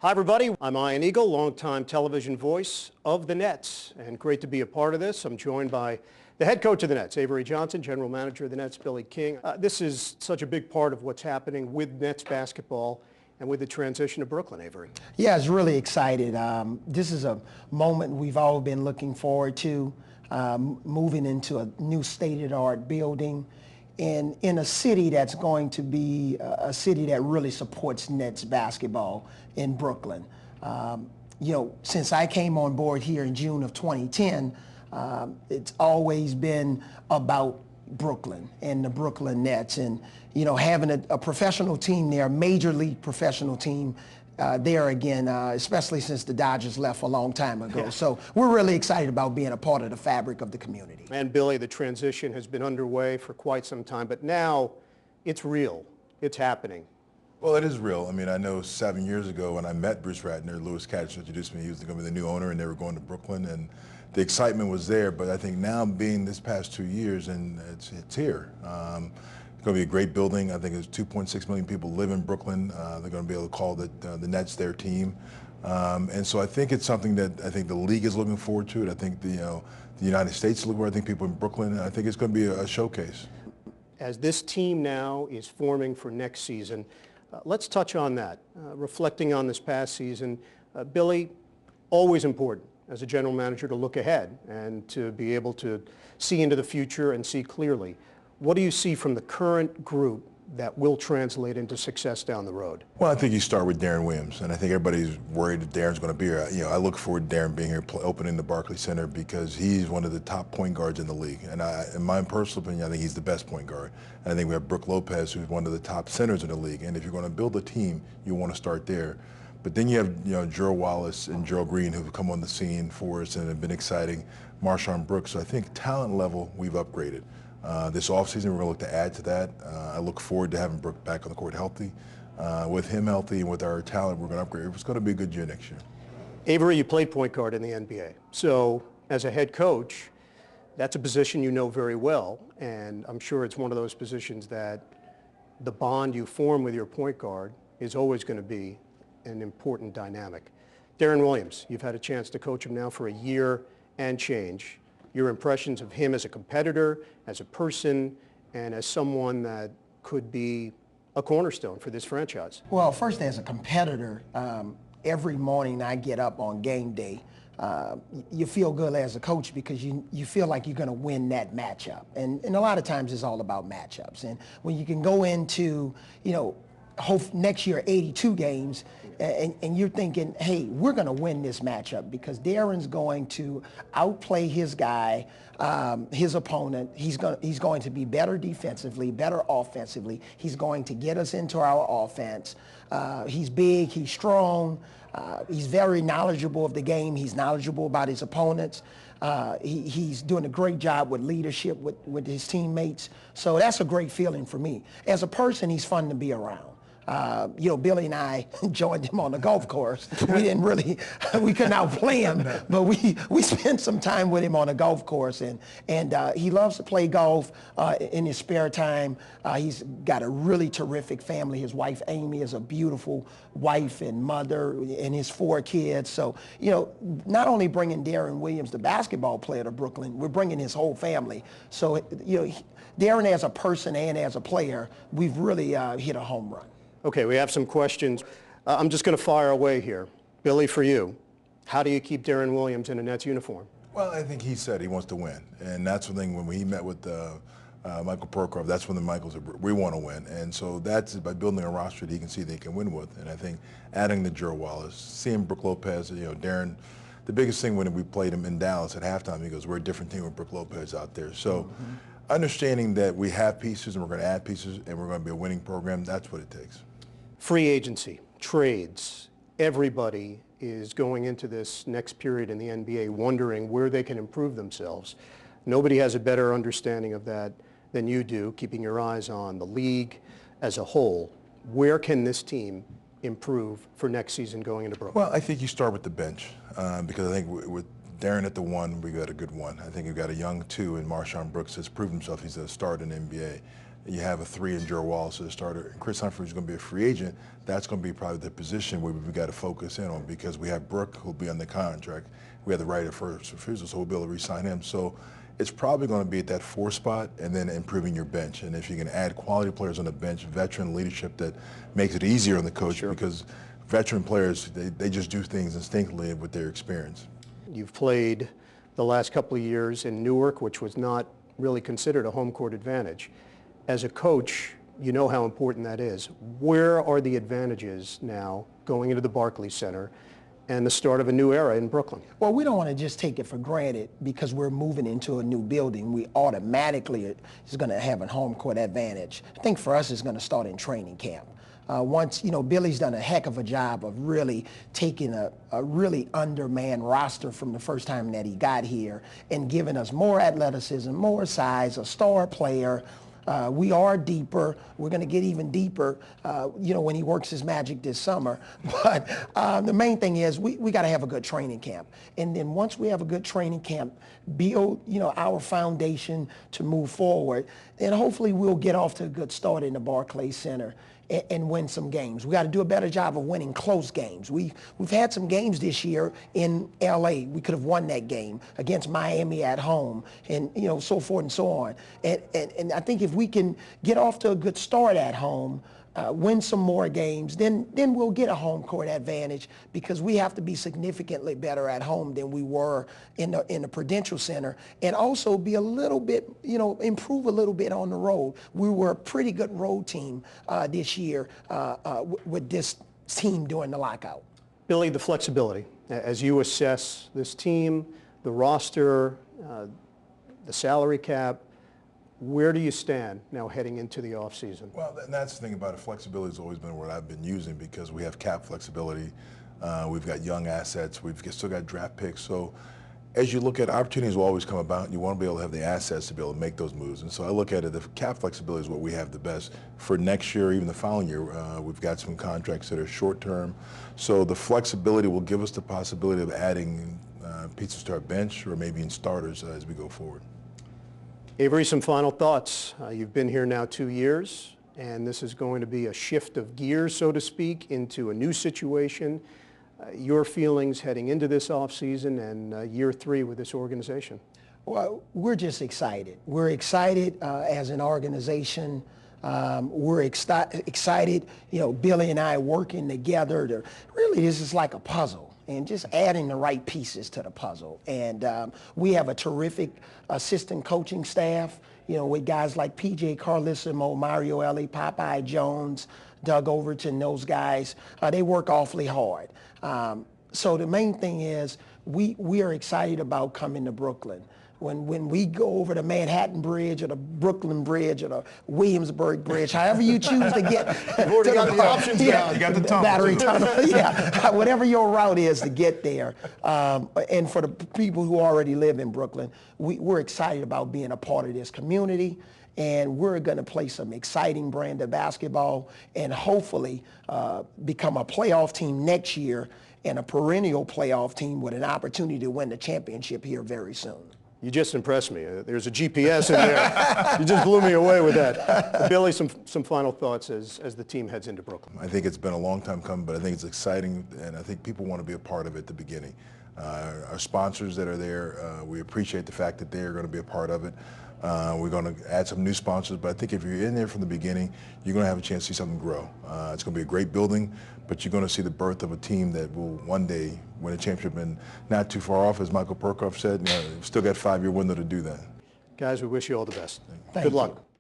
Hi, everybody. I'm Ian Eagle, longtime television voice of the Nets, and great to be a part of this. I'm joined by the head coach of the Nets, Avery Johnson, general manager of the Nets, Billy King. This is such a big part of what's happening with Nets basketball and with the transition to Brooklyn, Avery. Yeah, it's really excited. This is a moment we've all been looking forward to, moving into a new state-of-the-art building in a city that's going to be a city that really supports Nets basketball in Brooklyn. Since I came on board here in June of 2010, it's always been about Brooklyn and the Brooklyn Nets, and having a professional team there, a major league professional team there again, especially since the Dodgers left a long time ago. Yeah. So we're really excited about being a part of the fabric of the community. And Billy, the transition has been underway for quite some time, but now it's real. It's happening. Well, it is real. I mean, I know 7 years ago when I met Bruce Ratner, Lewis Katz introduced me. He was going to be the new owner, and they were going to Brooklyn, and the excitement was there. But I think now, being this past 2 years, and it's here. It's going to be a great building. I think there's 2.6 million people live in Brooklyn. They're going to be able to call the Nets their team, and so I think it's something that I think the league is looking forward to. I think the United States is looking forward. I think people in Brooklyn. And I think it's going to be a showcase. As this team now is forming for next season, let's touch on that. Reflecting on this past season, Billy, always important as a general manager to look ahead and to be able to see into the future and see clearly. What do you see from the current group that will translate into success down the road? Well, I think you start with Deron Williams, and I think everybody's worried that Deron's going to be here. I look forward to Deron being here, opening the Barclays Center, because he's one of the top point guards in the league. And in my personal opinion, I think he's the best point guard. And I think we have Brook Lopez, who's one of the top centers in the league. And if you're going to build a team, you want to start there. But then you have Gerald Wallace and Gerald Green, who've come on the scene for us and have been exciting. Marshawn Brooks. So I think talent level, we've upgraded. This offseason, we're going to look to add to that. I look forward to having Brook back on the court healthy. With him healthy and with our talent, we're going to upgrade. It's going to be a good year next year. Avery, you played point guard in the NBA. So as a head coach, that's a position you know very well. And I'm sure it's one of those positions that the bond you form with your point guard is always going to be an important dynamic. Deron Williams, you've had a chance to coach him now for a year and change. Your impressions of him as a competitor, as a person, and as someone that could be a cornerstone for this franchise? Well, first, as a competitor, every morning I get up on game day, you feel good as a coach because you feel like you're going to win that matchup. And a lot of times it's all about matchups. And when you can go into, next year 82 games, and you're thinking, hey, we're going to win this matchup because Deron's going to outplay his guy, his opponent. He's going to be better defensively, better offensively. He's going to get us into our offense. He's big, he's strong, he's very knowledgeable of the game. He's knowledgeable about his opponents. He's doing a great job with leadership with his teammates. So that's a great feeling for me. As a person, he's fun to be around. Billy and I joined him on the golf course. We couldn't outplay him, but we spent some time with him on the golf course, and he loves to play golf in his spare time. He's got a really terrific family. His wife, Amy, is a beautiful wife and mother, and his 4 kids. So, not only bringing Deron Williams, the basketball player, to Brooklyn, we're bringing his whole family. So, Deron as a person and as a player, we've really hit a home run. Okay, we have some questions. I'm just going to fire away here. Billy, for you, how do you keep Deron Williams in a Nets uniform? Well, I think he said he wants to win. And that's the thing, when he met with Michael Prokhorov, that's when the Michaels said, we want to win. And so that's by building a roster that he can see they can win with. And I think adding the Gerald Wallace, seeing Brook Lopez, Deron, the biggest thing when we played him in Dallas at halftime, he goes, we're a different team with Brook Lopez out there. So understanding that we have pieces and we're going to add pieces and we're going to be a winning program, that's what it takes. Free agency, trades, everybody is going into this next period in the NBA wondering where they can improve themselves. Nobody has a better understanding of that than you do, keeping your eyes on the league as a whole. Where can this team improve for next season going into Brooklyn? Well, I think you start with the bench because I think with Deron at the 1, we got a good 1. I think we've got a young 2 in Marshawn Brooks has proven himself. He's a start in the NBA. You have a 3 in Joe Wallace as a starter. And Chris Humphrey is going to be a free agent. That's going to be probably the position where we've got to focus in on, because we have Brooke, who'll be on the contract. We have the right of first refusal, so we'll be able to re-sign him. So it's probably going to be at that 4 spot, and then improving your bench. And if you can add quality players on the bench, veteran leadership that makes it easier on the coach, because veteran players, they just do things instinctively with their experience. You've played the last couple of years in Newark, which was not really considered a home court advantage. As a coach, you know how important that is. Where are the advantages now going into the Barclays Center and the start of a new era in Brooklyn? Well, we don't want to just take it for granted because we're moving into a new building. We automatically is going to have a home court advantage. I think for us, it's going to start in training camp. Once, Billy's done a heck of a job of really taking a really undermanned roster from the first time that he got here and giving us more athleticism, more size, a star player. We are deeper. We're going to get even deeper, when he works his magic this summer. But the main thing is we got to have a good training camp. And then once we have a good training camp, build, our foundation to move forward, then hopefully we'll get off to a good start in the Barclays Center and win some games. We got to do a better job of winning close games. We've had some games this year in LA. We could have won that game against Miami at home, and so forth and so on. And I think if we can get off to a good start at home, win some more games, then we'll get a home court advantage, because we have to be significantly better at home than we were in the Prudential Center, and also be a little bit, improve a little bit on the road. We were a pretty good road team this year with this team during the lockout. Billy, the flexibility, as you assess this team, the roster, the salary cap, where do you stand now heading into the offseason? Well, that's the thing about it. Flexibility has always been what I've been using, because we have cap flexibility. We've got young assets. We've still got draft picks. So as you look at, opportunities will always come about, and you want to be able to have the assets to be able to make those moves. And so I look at it, the cap flexibility is what we have the best. For next year, even the following year, we've got some contracts that are short term. So the flexibility will give us the possibility of adding pieces to our bench, or maybe in starters as we go forward. Avery, some final thoughts. You've been here now 2 years, and this is going to be a shift of gears, so to speak, into a new situation. Your feelings heading into this offseason and year 3 with this organization? Well, we're just excited. We're excited as an organization. We're excited, Billy and I working together to really, this is like a puzzle, and just adding the right pieces to the puzzle. And we have a terrific assistant coaching staff, with guys like PJ Carlissimo, Mario Ellie, Popeye Jones, Doug Overton, those guys. They work awfully hard. So the main thing is we are excited about coming to Brooklyn. When we go over the Manhattan Bridge or the Brooklyn Bridge or the Williamsburg Bridge, however you choose to get You've already got the options down. You got the tunnel. Battery tunnel, yeah. Whatever your route is to get there. And for the people who already live in Brooklyn, we're excited about being a part of this community. And we're going to play some exciting brand of basketball and hopefully become a playoff team next year, and a perennial playoff team with an opportunity to win the championship here very soon. You just impressed me. There's a GPS in there. You just blew me away with that. Billy, some final thoughts as the team heads into Brooklyn. I think it's been a long time coming, but I think it's exciting, and I think people want to be a part of it at the beginning. Our sponsors that are there, we appreciate the fact that they're going to be a part of it. We're going to add some new sponsors, but I think if you're in there from the beginning, you're going to have a chance to see something grow. It's going to be a great building, but you're going to see the birth of a team that will one day win a championship, and not too far off, as Michael Perkoff said, still got a 5-year window to do that. Guys, we wish you all the best. Thank Good you. luck.